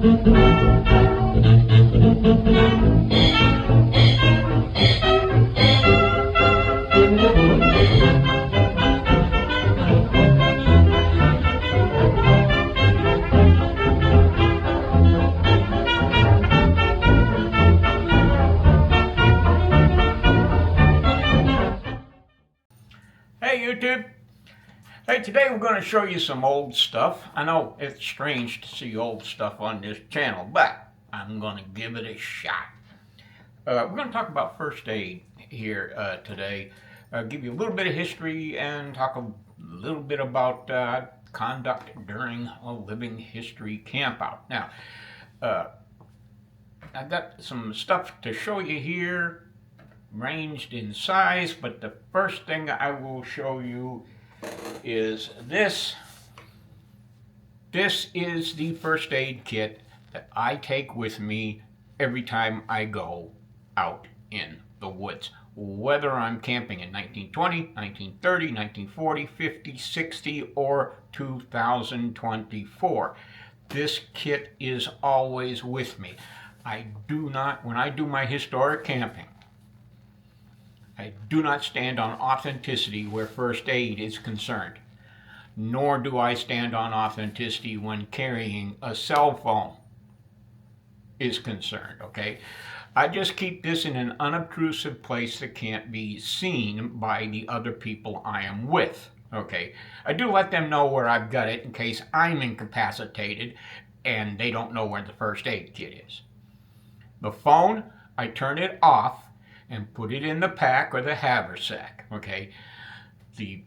Hey YouTube! Hey, today we're going to show you some old stuff. I know it's strange to see old stuff on this channel, but I'm going to give it a shot. We're going to talk about first aid here today. Give you a little bit of history and talk a little bit about conduct during a living history campout. Now, I've got some stuff to show you here, ranged in size, but the first thing I will show you is this. This is the first aid kit that I take with me every time I go out in the woods, whether I'm camping in 1920, 1930, 1940, 50, 60, or 2024. This kit is always with me. I do not, when I do my historic camping, I do not stand on authenticity where first aid is concerned, nor do I stand on authenticity when carrying a cell phone is concerned, okay? I just keep this in an unobtrusive place that can't be seen by the other people I am with, okay? I do let them know where I've got it in case I'm incapacitated and they don't know where the first aid kit is. The phone, I turn it off and put it in the pack or the haversack, okay? The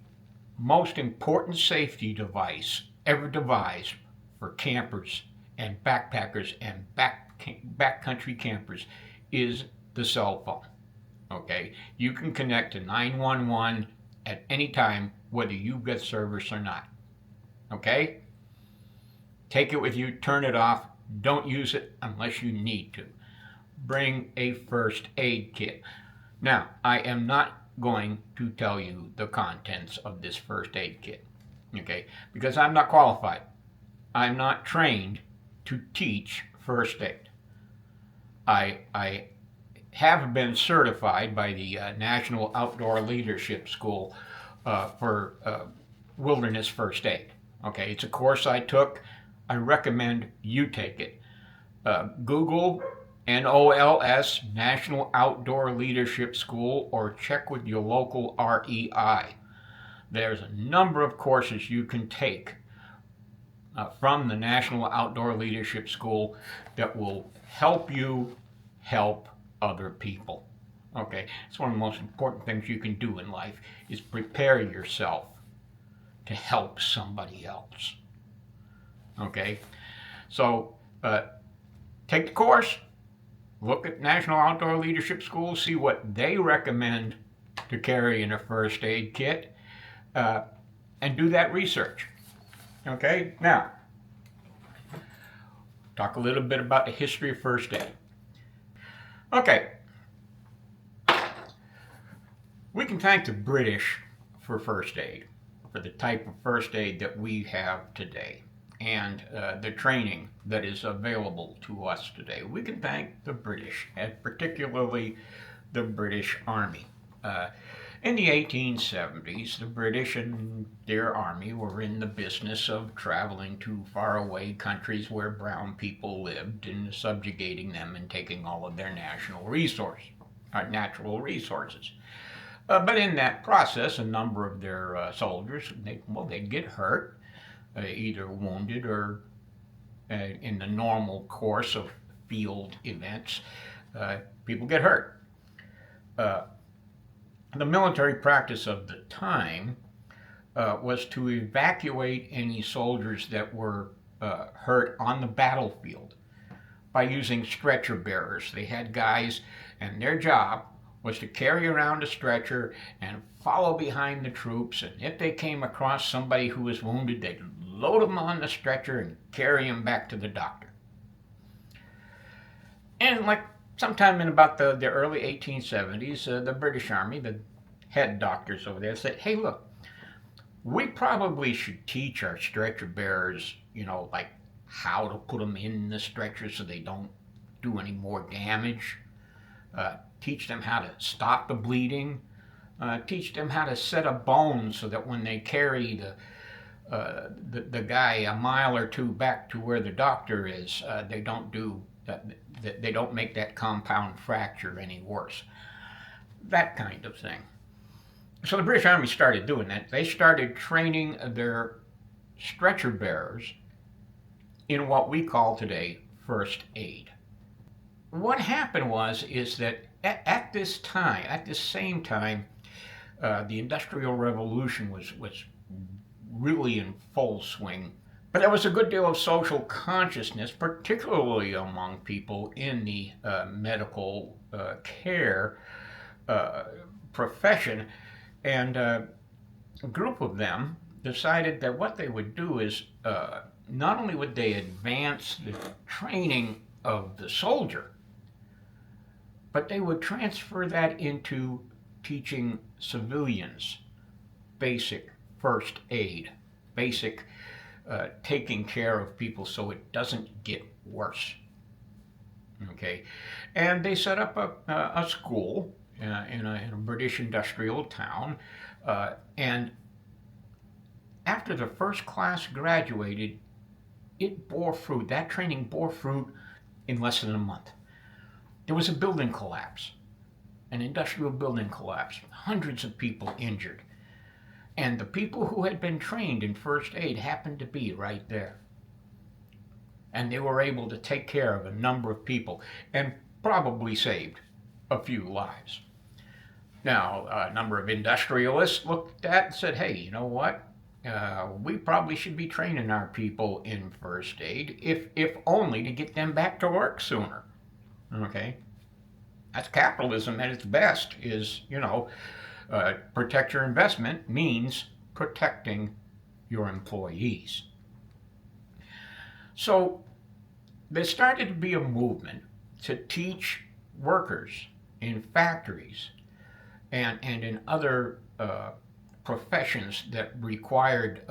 most important safety device ever devised for campers and backpackers and backcountry campers is the cell phone, okay? You can connect to 911 at any time, whether you've got service or not, okay? Take it with you, turn it off, don't use it unless you need to. Bring a first aid kit. Now, I am not going to tell you the contents of this first aid kit, okay? Because I'm not qualified. I'm not trained to teach first aid. I have been certified by the National Outdoor Leadership School for wilderness first aid, okay? It's a course I took. I recommend you take it. Google NOLS, National Outdoor Leadership School, or check with your local REI. There's a number of courses you can take from the National Outdoor Leadership School that will help you help other people. Okay, it's one of the most important things you can do in life is prepare yourself to help somebody else. Okay, so take the course. Look at National Outdoor Leadership School, see what they recommend to carry in a first aid kit, and do that research. Okay, now, talk a little bit about the history of first aid. Okay, we can thank the British for first aid, for the type of first aid that we have today, and the training that is available to us today. We can thank the British, and particularly the British Army. In the 1870s, the British and their army were in the business of traveling to faraway countries where brown people lived and subjugating them and taking all of their natural resources. But in that process, a number of their soldiers, they'd get hurt, either wounded or in the normal course of field events, people get hurt. The military practice of the time was to evacuate any soldiers that were hurt on the battlefield by using stretcher bearers. They had guys, and their job was to carry around a stretcher and follow behind the troops, and if they came across somebody who was wounded, they'd load them on the stretcher and carry them back to the doctor. And like sometime in about the early 1870s, the British Army, the head doctors over there, said, hey, look, we probably should teach our stretcher bearers, like how to put them in the stretcher so they don't do any more damage, teach them how to stop the bleeding, teach them how to set a bone so that when they carry the guy a mile or two back to where the doctor is, they don't make that compound fracture any worse. That kind of thing. So the British Army started doing that. They started training their stretcher bearers in what we call today first aid. What happened is that at this same time, the Industrial Revolution was really in full swing. But there was a good deal of social consciousness, particularly among people in the medical care profession. And a group of them decided that what they would do is not only would they advance the training of the soldier, but they would transfer that into teaching civilians basic first aid, basic taking care of people so it doesn't get worse. Okay, and they set up a school in a British industrial town, and after the first class graduated, it bore fruit. That training bore fruit in less than a month. There was a building collapse, an industrial building collapse, hundreds of people injured. And the people who had been trained in first aid happened to be right there. And they were able to take care of a number of people and probably saved a few lives. Now, a number of industrialists looked at that and said, hey, you know what? We probably should be training our people in first aid, if only to get them back to work sooner. Okay? That's capitalism at its best, is, protect your investment means protecting your employees. So there started to be a movement to teach workers in factories and in other professions that required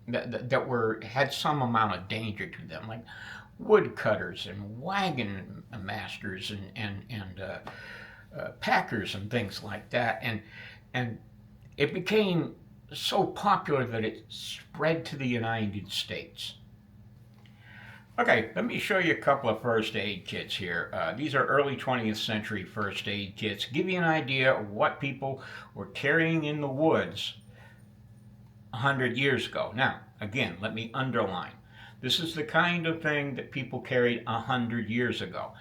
that had some amount of danger to them, like woodcutters and wagon masters and packers and things like that, and it became so popular that it spread to the United States. Okay, let me show you a couple of first aid kits here. These are early 20th century first aid kits. Give you an idea of what people were carrying in the woods 100 years ago. Now, again, let me underline. This is the kind of thing that people carried 100 years ago.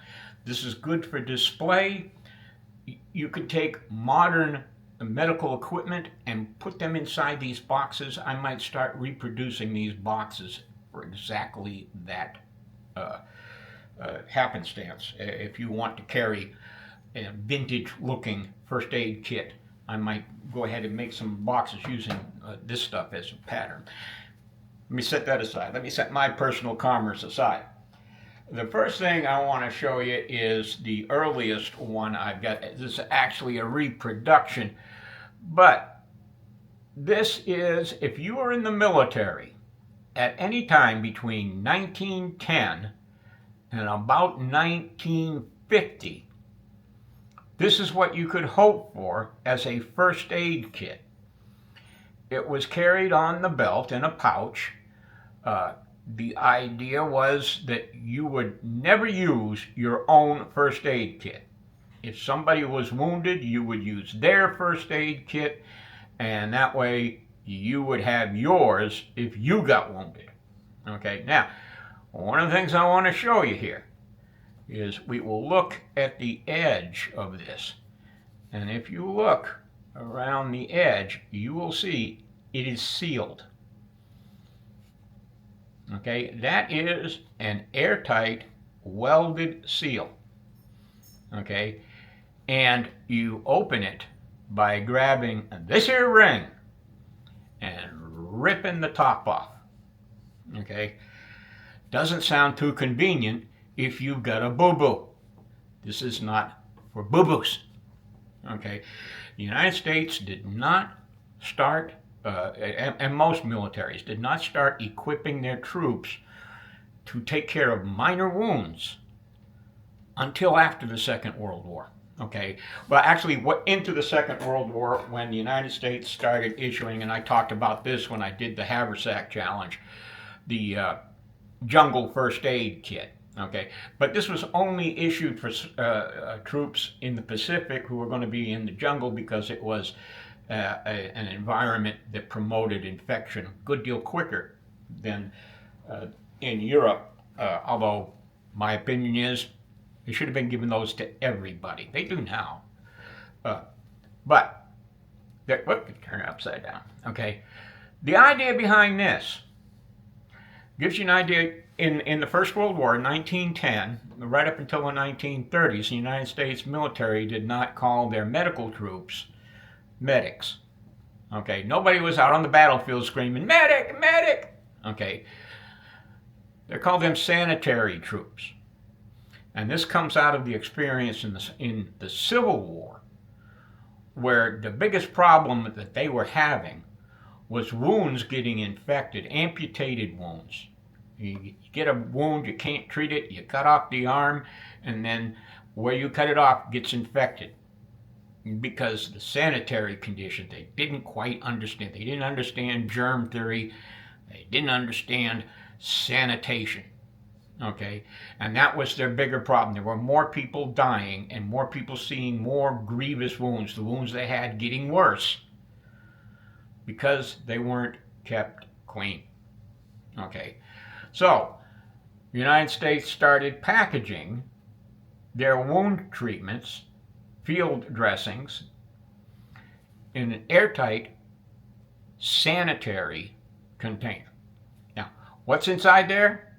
This is good for display. You could take modern medical equipment and put them inside these boxes. I might start reproducing these boxes for exactly that happenstance. If you want to carry a vintage looking first aid kit, I might go ahead and make some boxes using this stuff as a pattern. Let me set that aside. Let me set my personal commerce aside. The first thing I want to show you is the earliest one I've got. This is actually a reproduction, but this is, if you were in the military at any time between 1910 and about 1950, this is what you could hope for as a first aid kit. It was carried on the belt in a pouch. The idea was that you would never use your own first aid kit. If somebody was wounded, you would use their first aid kit, and that way you would have yours if you got wounded. Okay, now, one of the things I want to show you here is we will look at the edge of this. And if you look around the edge, you will see it is sealed. Okay, that is an airtight welded seal. Okay, and you open it by grabbing this here ring and ripping the top off. Okay, doesn't sound too convenient if you've got a boo-boo. This is not for boo-boos. Okay, the United States did not start and most militaries did not start equipping their troops to take care of minor wounds until after the Second World War. Okay, well, actually, what into the Second World War when the United States started issuing, and I talked about this when I did the Haversack Challenge, the jungle first aid kit. Okay, but this was only issued for troops in the Pacific who were going to be in the jungle because it was an environment that promoted infection a good deal quicker than in Europe. Although my opinion is they should have been giving those to everybody. They do now, but turn it upside down. Okay, the idea behind this gives you an idea. In the First World War, in 1910, right up until the 1930s, the United States military did not call their medical troops medics. Okay, nobody was out on the battlefield screaming, medic, medic! Okay, they called them sanitary troops. And this comes out of the experience in the Civil War, where the biggest problem that they were having was wounds getting infected, amputated wounds. You get a wound, you can't treat it, you cut off the arm, and then where you cut it off gets infected. Because the sanitary condition, they didn't quite understand. They didn't understand germ theory. They didn't understand sanitation. Okay? And that was their bigger problem. There were more people dying and more people seeing more grievous wounds, the wounds they had getting worse, because they weren't kept clean. Okay? So, the United States started packaging their wound treatments, field dressings, in an airtight, sanitary container. Now, what's inside there?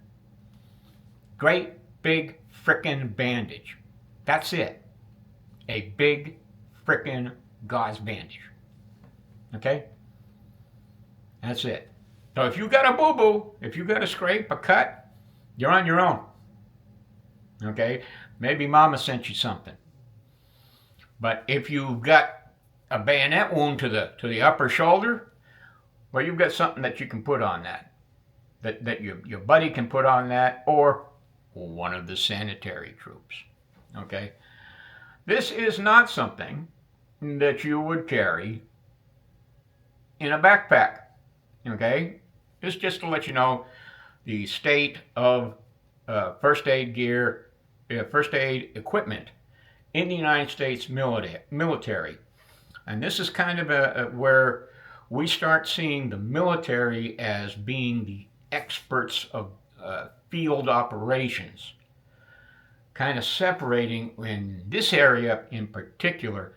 Great big frickin' bandage. That's it. A big frickin' gauze bandage. Okay? That's it. So if you got a boo-boo, if you got a scrape, a cut, you're on your own. Okay? Maybe mama sent you something. But if you've got a bayonet wound to the upper shoulder, well, you've got something that you can put on that your buddy can put on that, or one of the sanitary troops. Okay? This is not something that you would carry in a backpack. Okay? It's just to let you know the state of first aid gear, first aid equipment in the United States military. And this is kind of where we start seeing the military as being the experts of field operations, kind of separating in this area in particular.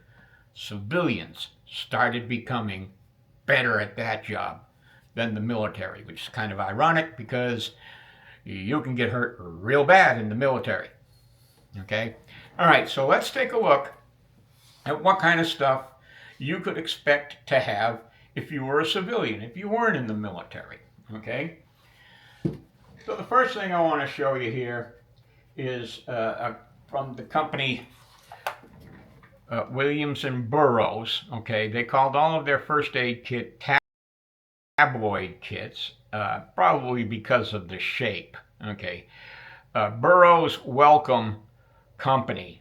Civilians started becoming better at that job than the military, which is kind of ironic because you can get hurt real bad in the military. Okay? All right, so let's take a look at what kind of stuff you could expect to have if you were a civilian, if you weren't in the military. Okay? So the first thing I want to show you here is from the company Williams and Burroughs. Okay? They called all of their first aid kit tabloid kits, probably because of the shape. Okay, Burroughs Wellcome Company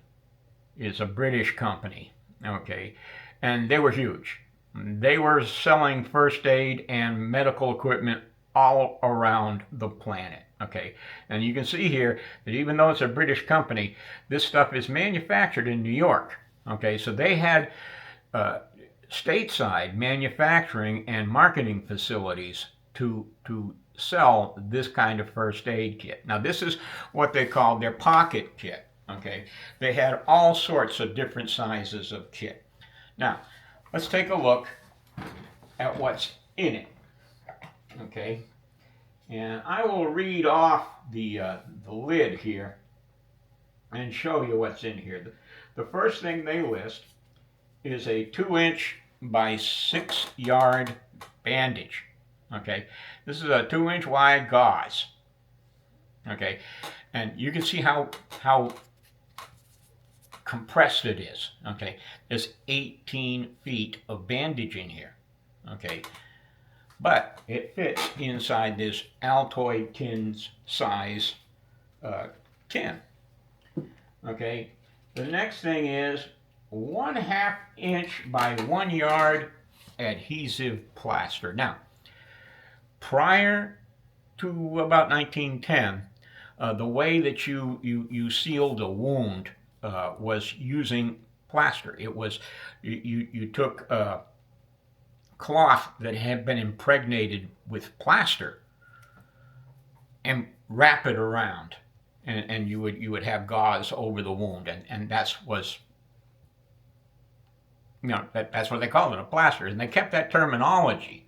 is a British company. Okay, and they were huge. They were selling first aid and medical equipment all around the planet. Okay, and you can see here that even though it's a British company, this stuff is manufactured in New York. Okay, so they had stateside manufacturing and marketing facilities to sell this kind of first aid kit. Now this is what they called their pocket kit. Okay, they had all sorts of different sizes of kit. Now let's take a look at what's in it. Okay, and I will read off the lid here and show you what's in here. The first thing they list is a 2-inch by 6-yard bandage. Okay, this is a 2-inch wide gauze. Okay, and you can see how compressed it is. Okay, there's 18 feet of bandage in here. Okay, but it fits inside this Altoid tin's size tin. Okay, the next thing is 1/2 inch by 1 yard adhesive plaster. Now, prior to about 1910, the way that you sealed a wound was using plaster. It was, you took cloth that had been impregnated with plaster and wrap it around, and you would have gauze over the wound, and that's was, you know, that's what they called it, a plaster, and they kept that terminology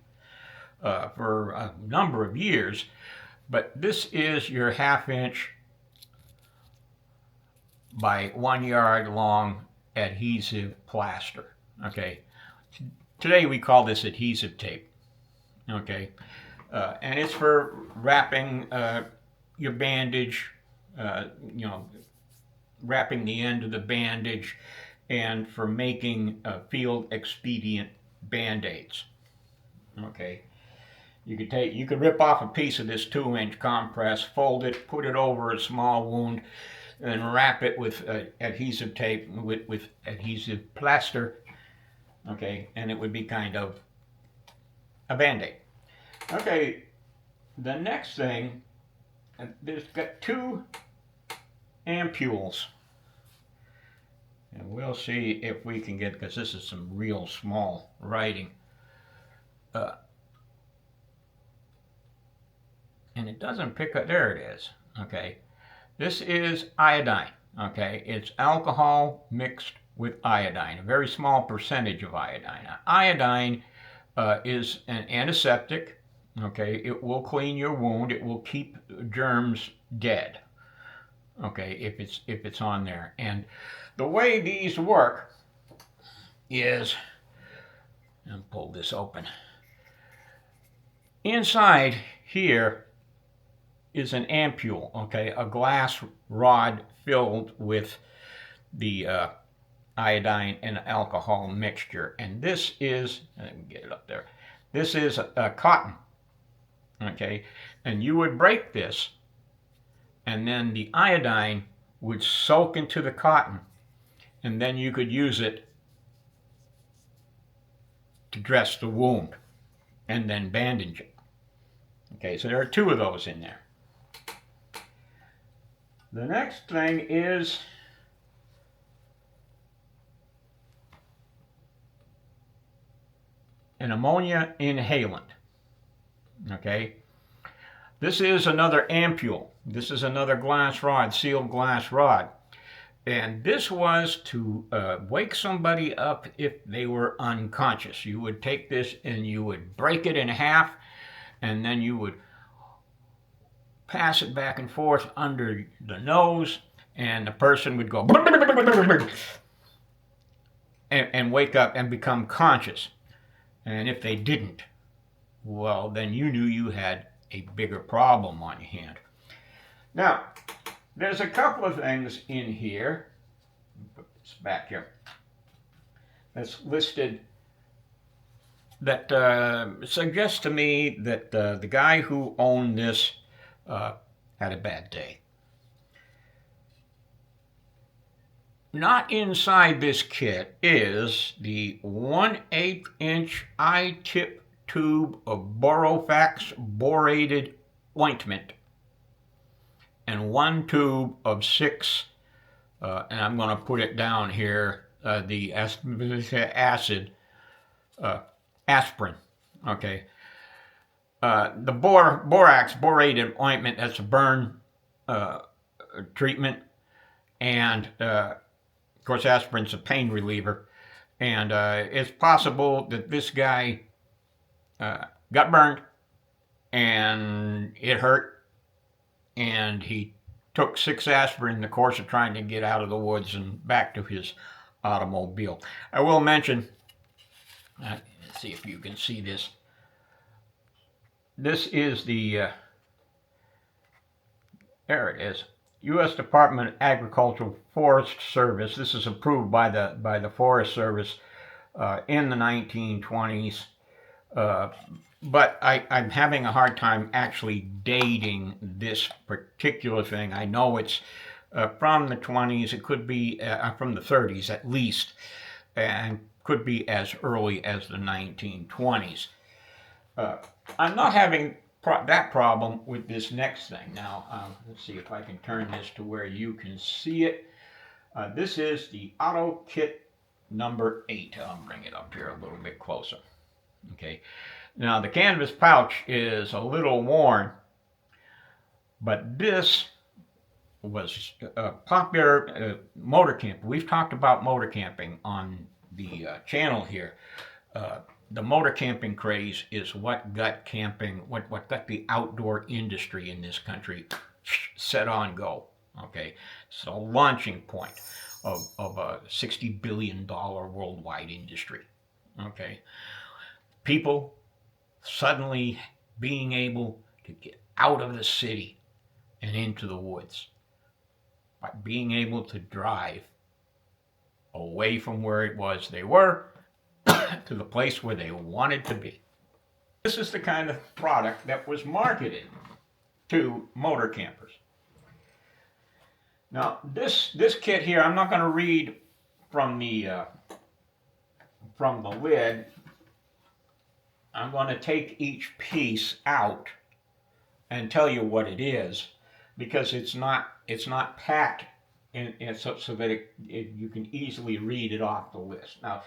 for a number of years. But this is your 1/2 inch by 1 yard long adhesive plaster. Okay, today we call this adhesive tape. Okay, and it's for wrapping your bandage, you know, wrapping the end of the bandage, and for making field expedient band-aids. Okay, you could rip off a piece of this 2-inch compress, fold it, put it over a small wound, and wrap it with adhesive tape, with adhesive plaster. Okay, and it would be kind of a band-aid. Okay, the next thing, there's got 2 ampules, and we'll see if we can get, because this is some real small writing, and it doesn't pick up. There it is. Okay, this is iodine. Okay, it's alcohol mixed with iodine, a very small percentage of iodine. Now, iodine is an antiseptic. Okay, it will clean your wound. It will keep germs dead. Okay, if it's on there. And the way these work is, I'll pull this open. Inside here is an ampule, okay, a glass rod filled with the iodine and alcohol mixture. And this is, let me get it up there, this is cotton, okay, and you would break this, and then the iodine would soak into the cotton, and then you could use it to dress the wound and then bandage it. Okay, so there are 2 of those in there. The next thing is an ammonia inhalant. Okay, this is another ampule. This is another glass rod, sealed glass rod, and this was to wake somebody up if they were unconscious. You would take this and you would break it in half, and then you would pass it back and forth under the nose, and the person would go and wake up and become conscious. And if they didn't, well, then you knew you had a bigger problem on your hand. Now, there's a couple of things in here, put this back here, that's listed that suggests to me that the guy who owned this had a bad day. Not inside this kit is the 1/8 inch I-tip tube of Borofax borated ointment and 1 tube of 6, and I'm going to put it down here, the acid, aspirin. Okay. The borax borated ointment, that's a burn treatment, and of course aspirin's a pain reliever, and it's possible that this guy got burned and it hurt, and he took 6 aspirin in the course of trying to get out of the woods and back to his automobile. I will mention, let's see if you can see this. This is the, there it is, U.S. Department of Agricultural Forest Service. This is approved by the Forest Service in the 1920s. But I'm having a hard time actually dating this particular thing. I know it's from the 20s. It could be from the 30s at least, and could be as early as the 1920s. I'm not having that problem with this next thing. Now, let's see if I can turn this to where you can see it. This is the Auto Kit number 8. I'll bring it up here a little bit closer. Okay. Now, the canvas pouch is a little worn, but this was a popular motor camp. We've talked about motor camping on the channel here. The motor camping craze is what got camping, what got the outdoor industry in this country set on go. Okay, it's a launching point of a $60 billion worldwide industry. Okay, people suddenly being able to get out of the city and into the woods by being able to drive away from where it was they were to the place where they wanted to be. This is the kind of product that was marketed to motor campers. Now, this kit here, I'm not going to read from the lid. I'm going to take each piece out and tell you what it is, because it's not packed in so that you can easily read it off the list. Now,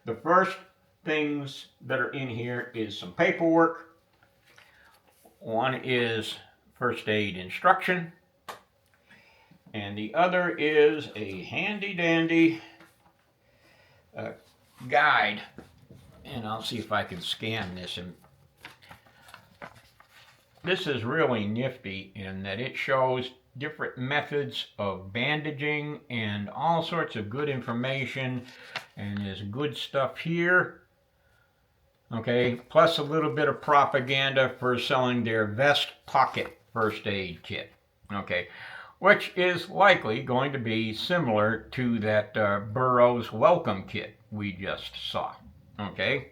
the first things that are in here is some paperwork. One is first aid instruction, and the other is a handy dandy guide. And I'll see if I can scan this. And this is really nifty in that it shows different methods of bandaging and all sorts of good information, and there's good stuff here. Okay, plus a little bit of propaganda for selling their vest pocket first aid kit. Okay, which is likely going to be similar to that Burroughs welcome kit we just saw. Okay.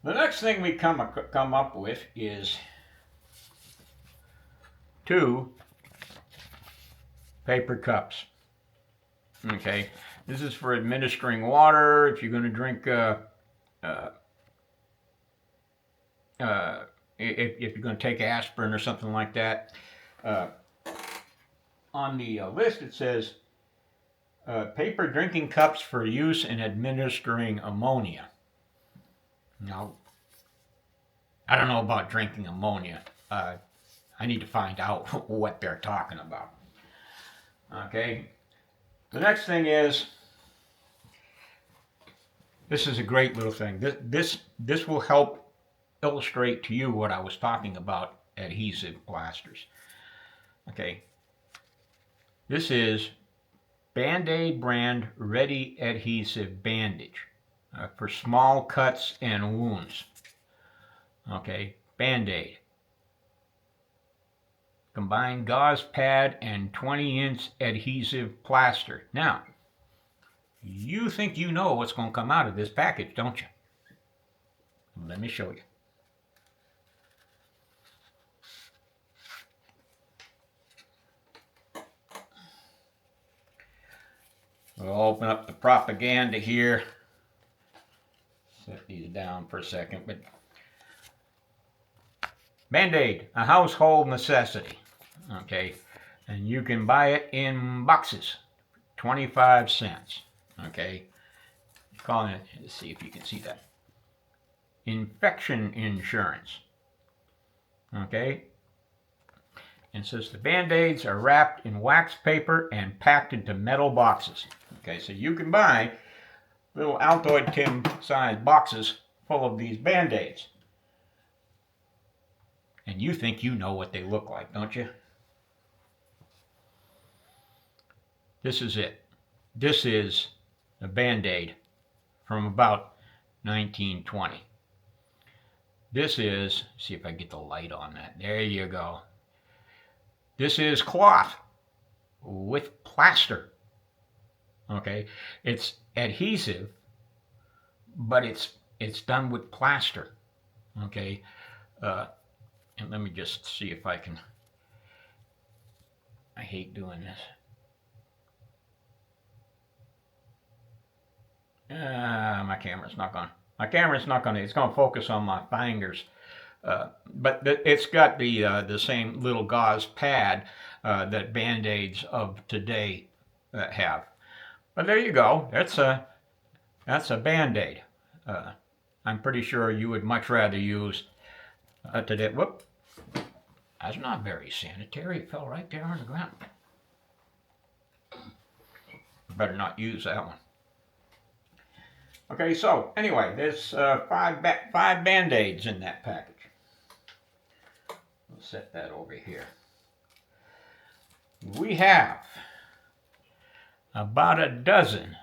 The next thing we come up with is 2 paper cups. Okay, this is for administering water. If you're going to drink, if you're going to take aspirin or something like that. On the list it says paper drinking cups for use in administering ammonia. Now, I don't know about drinking ammonia. I need to find out what they're talking about. Okay. The next thing is, this is a great little thing. This will help illustrate to you what I was talking about, adhesive plasters. Okay. This is Band-Aid brand Ready Adhesive Bandage for small cuts and wounds. Okay, Band-Aid. Combined gauze pad and 20-inch adhesive plaster. Now, you think you know what's going to come out of this package, don't you? Let me show you. We'll open up the propaganda here. Set these down for a second. But Band-Aid, a household necessity. Okay, and you can buy it in boxes, 25 cents. Okay, calling it. Let's see if you can see that. Infection insurance. Okay, and it says the Band-Aids are wrapped in wax paper and packed into metal boxes. Okay, so you can buy little Altoid tin sized boxes full of these Band-Aids. And you think you know what they look like, don't you? This is it. This is a Band-Aid from about 1920. This is, see if I get the light on that. There you go. This is cloth with plaster. Okay, it's adhesive, but it's it's done with plaster. Okay, and let me just see if I can. I hate doing this. My camera's not going. My camera's not going to. It's going to focus on my fingers. But it's got the same little gauze pad that Band-Aids of today have. But there you go. That's a Band-Aid. I'm pretty sure you would much rather use today. Whoop. That's not very sanitary. It fell right there on the ground. Better not use that one. Okay, so anyway, there's five Band-Aids in that package. We'll set that over here. We have about a dozen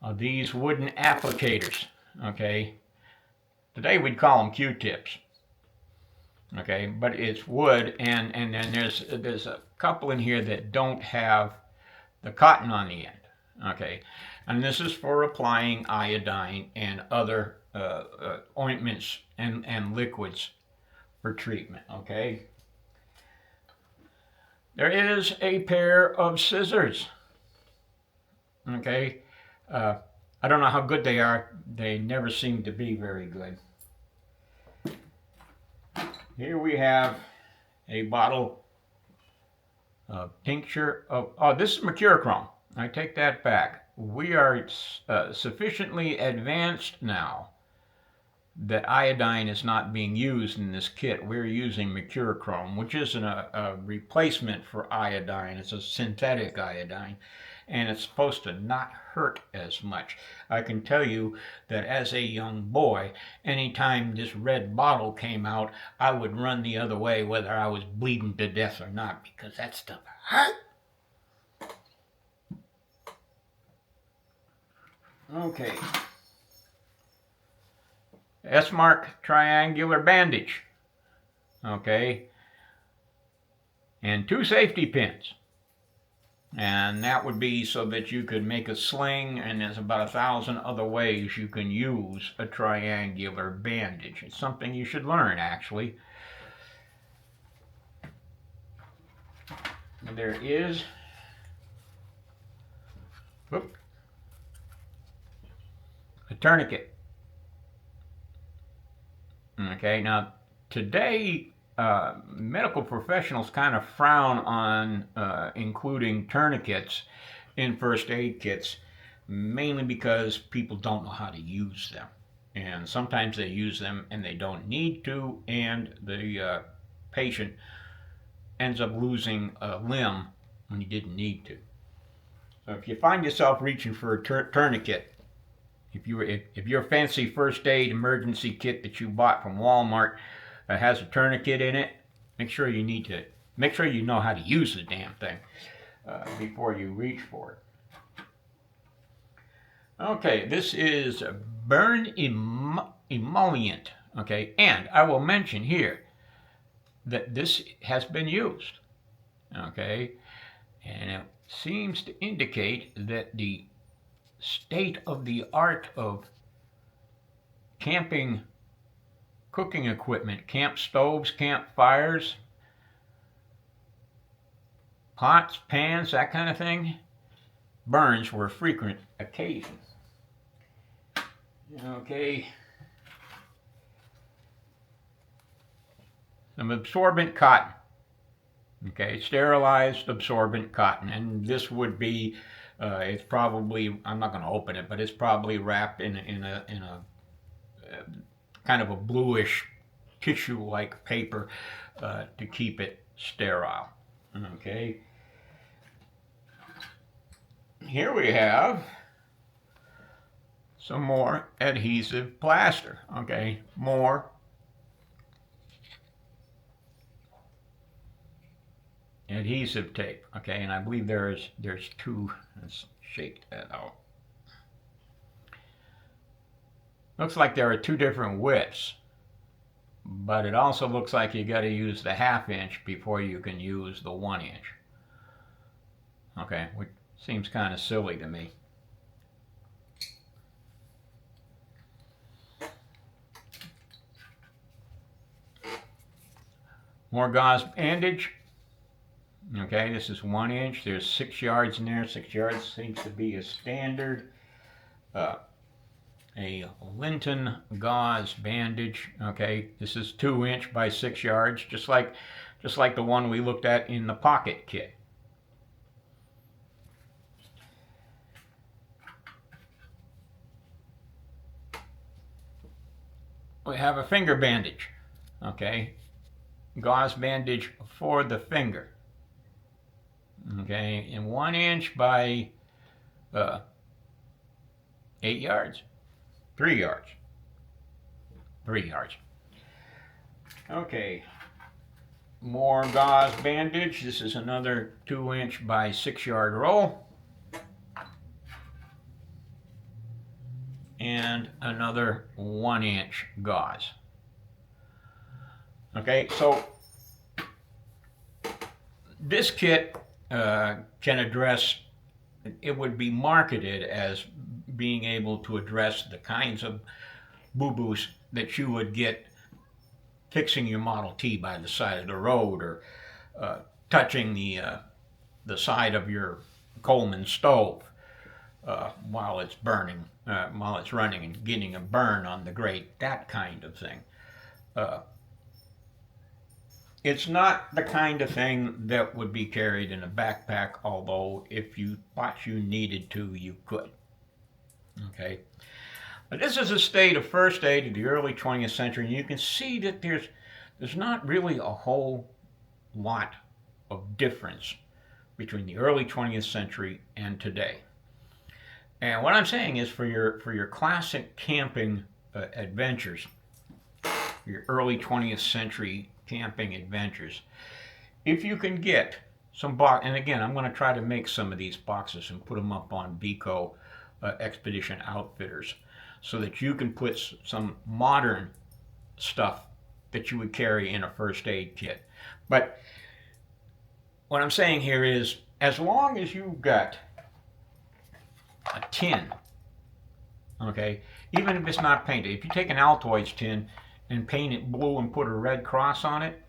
of these wooden applicators. Okay, today we'd call them Q-tips. Okay, but it's wood, and then there's a couple in here that don't have the cotton on the end. Okay, and this is for applying iodine and other ointments and liquids for treatment. Okay, there is a pair of scissors. Okay, I don't know how good they are. They never seem to be very good. Here we have a bottle of tincture of, oh, this is mercurochrome. I take that back. We are sufficiently advanced now that iodine is not being used in this kit. We're using mercurochrome, which isn't a replacement for iodine. It's a synthetic iodine, and it's supposed to not hurt as much. I can tell you that as a young boy, anytime this red bottle came out, I would run the other way whether I was bleeding to death or not, because that stuff hurt. Okay. S-mark triangular bandage. Okay. And 2 safety pins. And that would be so that you could make a sling, and there's about 1,000 other ways you can use a triangular bandage. It's something you should learn, actually. And there is, whoop, a tourniquet. Okay, now today medical professionals kind of frown on including tourniquets in first aid kits, mainly because people don't know how to use them. And sometimes they use them and they don't need to, and the patient ends up losing a limb when he didn't need to. So if you find yourself reaching for a tourniquet, if your fancy first aid emergency kit that you bought from Walmart has a tourniquet in it, make sure you know how to use the damn thing before you reach for it. Okay, this is a burn emollient. Okay, and I will mention here that this has been used. Okay, and it seems to indicate that the state of the art of camping cooking equipment, camp stoves, campfires, pots, pans, that kind of thing, burns were a frequent occasion. Okay. Some absorbent cotton. Okay, sterilized absorbent cotton, and this would be, it's probably, I'm not going to open it, but it's probably wrapped in a kind of a bluish tissue-like paper to keep it sterile. Okay. Here we have some more adhesive plaster. Okay, more adhesive tape. Okay, and I believe there's 2. Let's shake that out. Looks like there are 2 different widths, but it also looks like you got to use the 1/2 inch before you can use the 1 inch. Okay, which seems kind of silly to me. More gauze bandage. Okay, this is 1 inch. There's 6 yards in there. 6 yards seems to be a standard. A Linton gauze bandage. Okay, this is 2 inch by 6 yards, just like the one we looked at in the pocket kit. We have a finger bandage. Okay, gauze bandage for the finger. Okay, and 1 inch by 8 yards, 3 yards, 3 yards. Okay, more gauze bandage. This is another 2 inch by 6 yard roll. And another 1 inch gauze. Okay, so this kit can address, it would be marketed as being able to address the kinds of boo-boos that you would get fixing your Model T by the side of the road, or touching the side of your Coleman stove while it's burning, while it's running, and getting a burn on the grate, that kind of thing. It's not the kind of thing that would be carried in a backpack, although if you thought you needed to, you could. Okay. But this is a state of first aid of the early 20th century, and you can see that there's not really a whole lot of difference between the early 20th century and today. And what I'm saying is, for your classic camping adventures, your early 20th century camping adventures, if you can get some box, and again, I'm going to try to make some of these boxes and put them up on Beco Expedition Outfitters, so that you can put some modern stuff that you would carry in a first aid kit. But what I'm saying here is, as long as you've got a tin, okay, even if it's not painted, if you take an Altoids tin and paint it blue and put a red cross on it,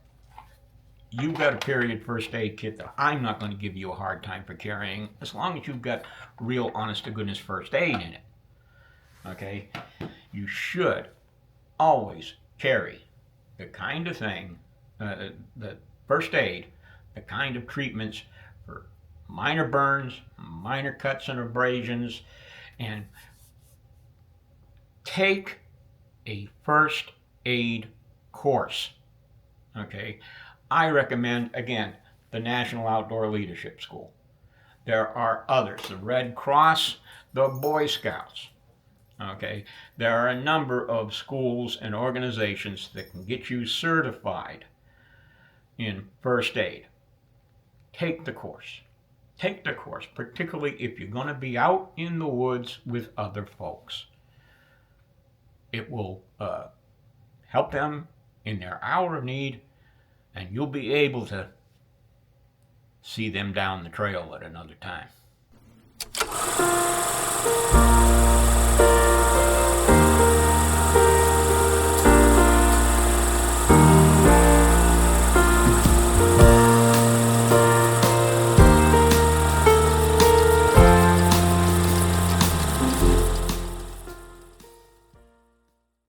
you've got a period first aid kit that I'm not going to give you a hard time for carrying, as long as you've got real honest to goodness first aid in it. Okay, you should always carry the kind of thing, the first aid, the kind of treatments for minor burns, minor cuts and abrasions, and take a first aid course. Okay, I recommend, again, the National Outdoor Leadership School. There are others, the Red Cross, the Boy Scouts. Okay, there are a number of schools and organizations that can get you certified in first aid. Take the course. Take the course, particularly if you're going to be out in the woods with other folks. It will help them in their hour of need, and you'll be able to see them down the trail at another time.